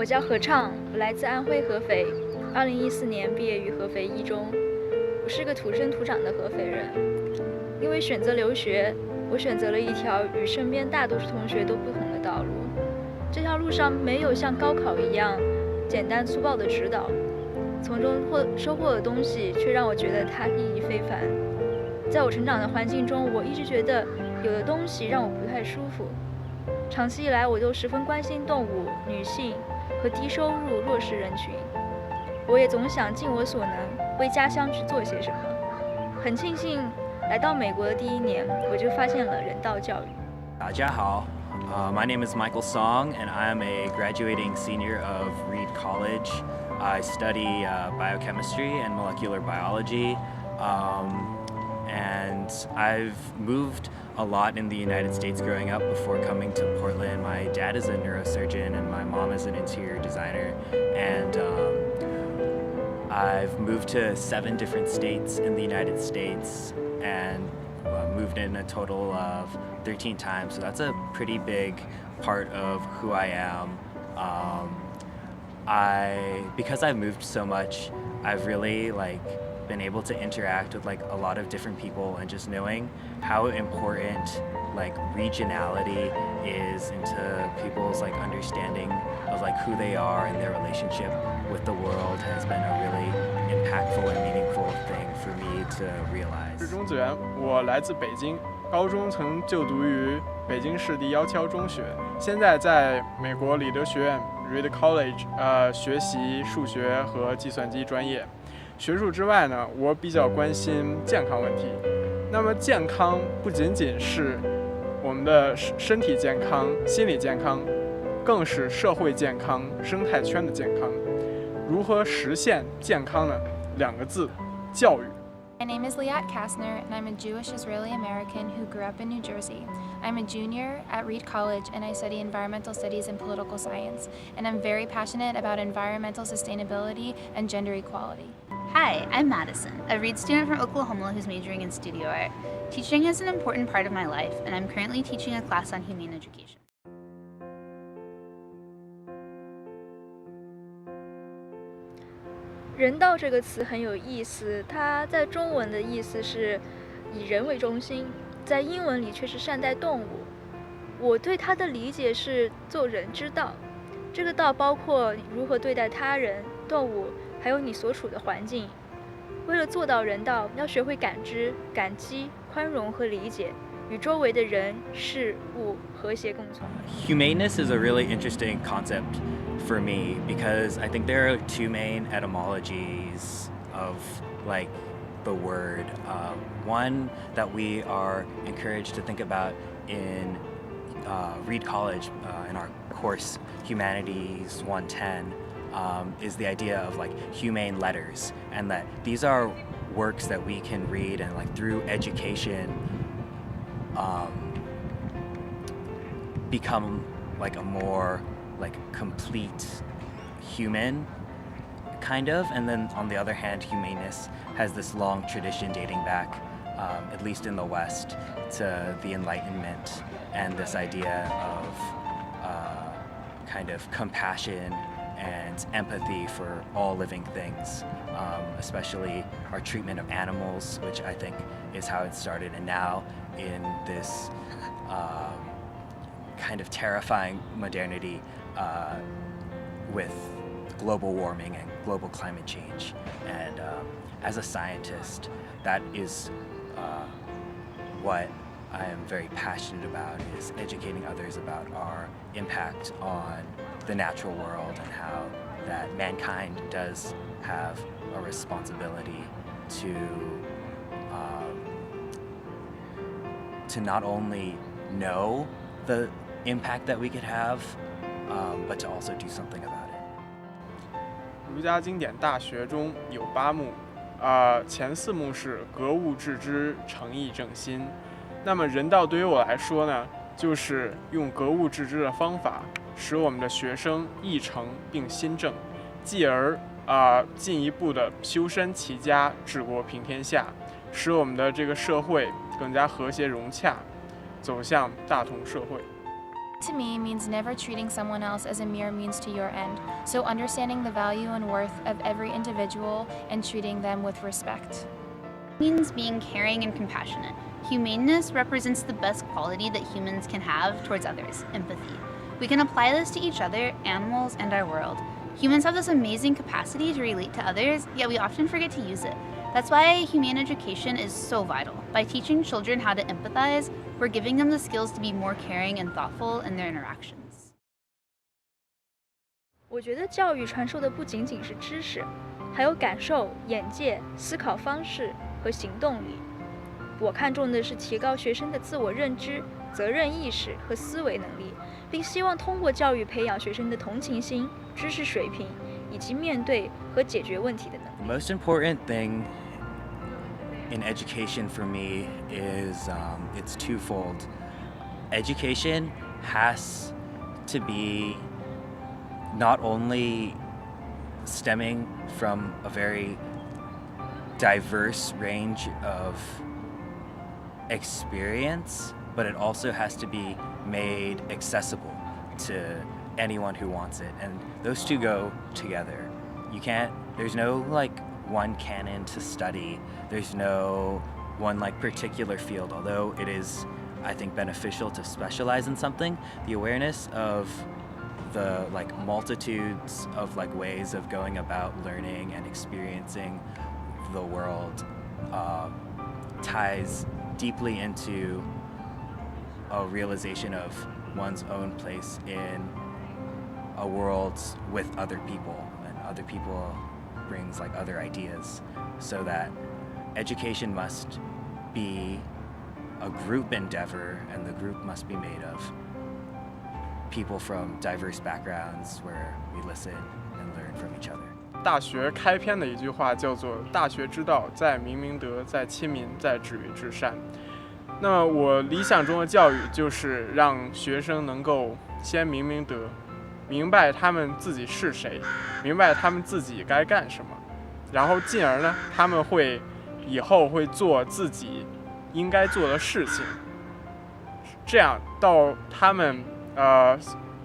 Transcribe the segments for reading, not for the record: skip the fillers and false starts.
我叫何畅，我来自安徽合肥，2014年毕业于合肥一中。我是个土生土长的合肥人。因为选择留学，我选择了一条与身边大多数同学都不同的道路。这条路上没有像高考一样简单粗暴的指导，从中收获的东西却让我觉得它意义非凡。在我成长的环境中，我一直觉得有的东西让我不太舒服。长期以来，我都十分关心动物、女性和低收入弱势人群。我也总想尽我所能为家乡去做些什么。很庆幸来到美国的第一年，我就发现了人道教育。大家好，my name is Michael Song, and I am a graduating senior of Reed College. I study biochemistry and molecular biology, and I've moved a lot in the United States growing up before coming to Portland. My dad is a neurosurgeon and my mom is an interior designer, and I've moved to 7 different states in the United States and moved in a total of 13 times, so that's a pretty big part of who I am. Because I've moved so much, I've really been able to interact with a lot of different people, and just knowing how important regionality is into people's understanding of who they are and their relationship with the world has been a really impactful and meaningful thing for me to realize. 是中子源，我来自北京，高中曾就读于北京市第171中学，现在在美国里德学院 Reed College 学习数学和计算机专业。学术之外呢，我比较关心健康问题。那么健康不仅仅是我们的身体健康、心理健康，更是社会健康、生态圈的健康。如何实现健康呢？2个字：教育。My name is Liat Kastner, and I'm a Jewish Israeli American who grew up in New Jersey. I'm a junior at Reed College, and I study environmental studies and political science. And I'm very passionate about environmental sustainability and gender equality. Hi, I'm Madison, a Reed student from Oklahoma who's majoring in studio art. Teaching is an important part of my life, and I'm currently teaching a class on humane education. 人道这个词很有意思，它在中文的意思是以人为中心，在英文里却是善待动物。我对它的理解是做人之道，这个道包括如何对待他人、动物，还有你所处的环境。为了做到人道，要学会感知、感激、宽容和理解，与周围的人事物和谐共存。Humaneness is a really interesting concept for me because I think there are 2 main etymologies of the word. One that we are encouraged to think about in Reed College in our course Humanities 110 is the idea of humane letters, and that these are works that we can read and through education become a more complete human kind of. And then on the other hand, humaneness has this long tradition dating back at least in the West to the Enlightenment, and this idea of kind of compassion and empathy for all living things, especially our treatment of animals, which I think is how it started. And now in this kind of terrifying modernity with global warming and global climate change. And as a scientist, that is what I am very passionate about, is educating others about our impact on the natural world and how that mankind does have a responsibility to not only know the impact that we could have, but to also do something about it. 儒家经典大学中有8目，前4目是格物致知、诚意正心。那么人道对于我来说呢，就是用格物致知的方法，使我们的学生意诚并心正，继而进一步的修身齐家、治国平天下，使我们的这个社会更加和谐融洽，走向大同社会。To me means never treating someone else as a mere means to your end, so understanding the value and worth of every individual and treating them with respect. Means being caring and compassionate. Humaneness represents the best quality that humans can have towards others, empathy. We can apply this to each other, animals, and our world. Humans have this amazing capacity to relate to others, yet we often forget to use it. That's why humane education is so vital. By teaching children how to empathize, we're giving them the skills to be more caring and thoughtful in their interactions. 我觉得教育传授的不仅仅是知识，还有感受、眼界、思考方式和行动力。我看重的是提高学生的自我认知、责任意识和思维能力，并希望通过教育培养学生的同情心、知识水平以及面对和解决问题的能力。The most important thing in education for me is it's twofold. Education has to be not only stemming from a very diverse range of experience, but it also has to be made accessible to anyone who wants it. And those two go together. There's no like one canon to study. There's no one like particular field, although it is, I think, beneficial to specialize in something. The awareness of the like multitudes of like ways of going about learning and experiencing the world ties deeply into a realization of one's own place in a world with other people, and other people brings like other ideas, so that education must be a group endeavor, and the group must be made of people from diverse backgrounds where we listen and learn from each other. 大学开篇的一句话叫做“大学之道，在明明德，在亲民，在止于至善”。那么我理想中的教育就是让学生能够先明明德，明白他们自己是谁，明白他们自己该干什么，然后进而呢，他们以后会做自己应该做的事情，这样到他们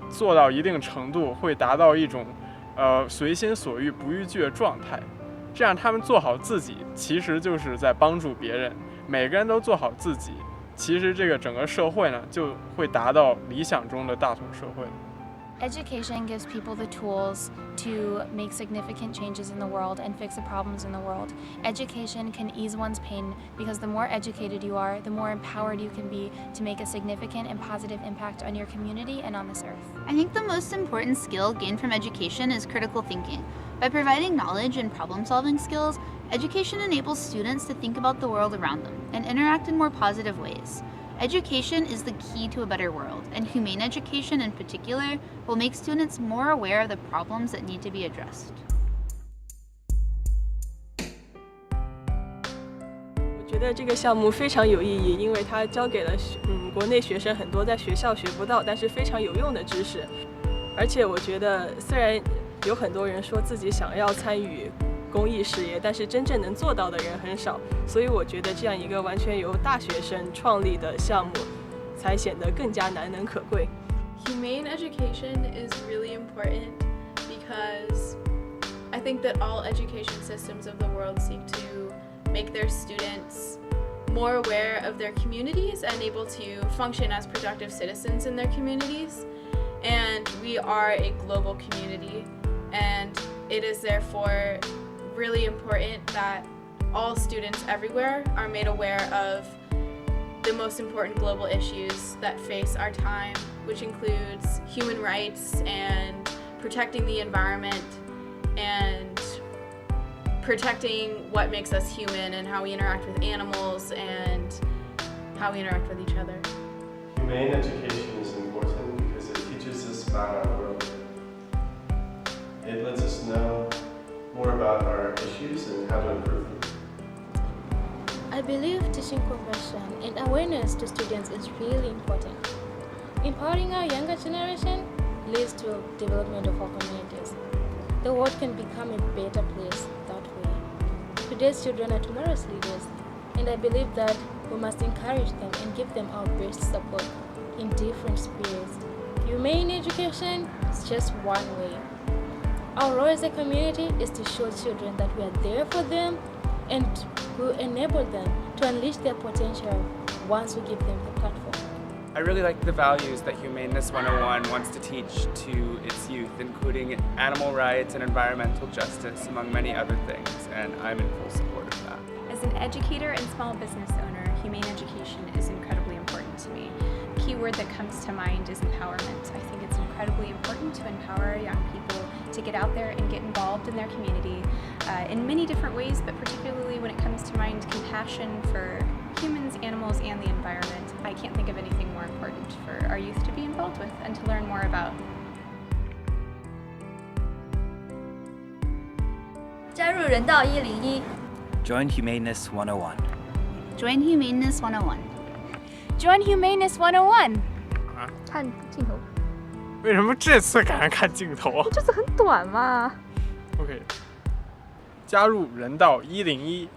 做到一定程度，会达到一种随心所欲不逾矩的状态。这样他们做好自己，其实就是在帮助别人。每个人都做好自己，其实这个整个社会呢，就会达到理想中的大同社会。Education gives people the tools to make significant changes in the world and fix the problems in the world. Education can ease one's pain because the more educated you are, the more empowered you can be to make a significant and positive impact on your community and on this earth. I think the most important skill gained from education is critical thinking. By providing knowledge and problem-solving skills, education enables students to think about the world around them and interact in more positive ways. Education is the key to a better world, and humane education in particular will make students more aware of the problems that need to be addressed. 我觉得这个项目非常有意义，因为它教给了国内学生很多在学校学不到但是非常有用的知识。而且我觉得，虽然有很多人说自己想要参与公益事业，但是真正能做到的人很少，所以我觉得这样一个完全由大学生创立的项目，才显得更加难能可贵。Humane education is really important because I think that all education systems of the world seek to make their students more aware of their communities and able to function as productive citizens in their communities. And we are a global community, and it is therefore really important that all students everywhere are made aware of the most important global issues that face our time, which includes human rights and protecting the environment and protecting what makes us human and how we interact with animals and how we interact with each other. Humane education is important because it teaches us about our world. It lets us know more about our issues and how to improve them. I believe teaching compassion and awareness to students is really important. Empowering our younger generation leads to development of our communities. The world can become a better place that way. Today's children are tomorrow's leaders, and I believe that we must encourage them and give them our best support in different spirits humane education is just one way. Our role as a community is to show children that we are there for them and will enable them to unleash their potential once we give them the platform. I really like the values that Humaneness 101 wants to teach to its youth, including animal rights and environmental justice, among many other things, and I'm in full support of that. As an educator and small business owner, humane education is incredibly important to me. The key word that comes to mind is empowerment. I think it's incredibly important to empower our young people to get out there and get involved in their community in many different ways, but particularly when it comes to mind compassion for humans, animals, and the environment. I can't think of anything more important for our youth to be involved with and to learn more about. 加入人道101。 Join Humaneness 101. Join Humaneness 101. Join Humaneness 101. 看镜头，为什么这次赶上看镜头啊这次很短嘛。 ？OK， 加入人道101。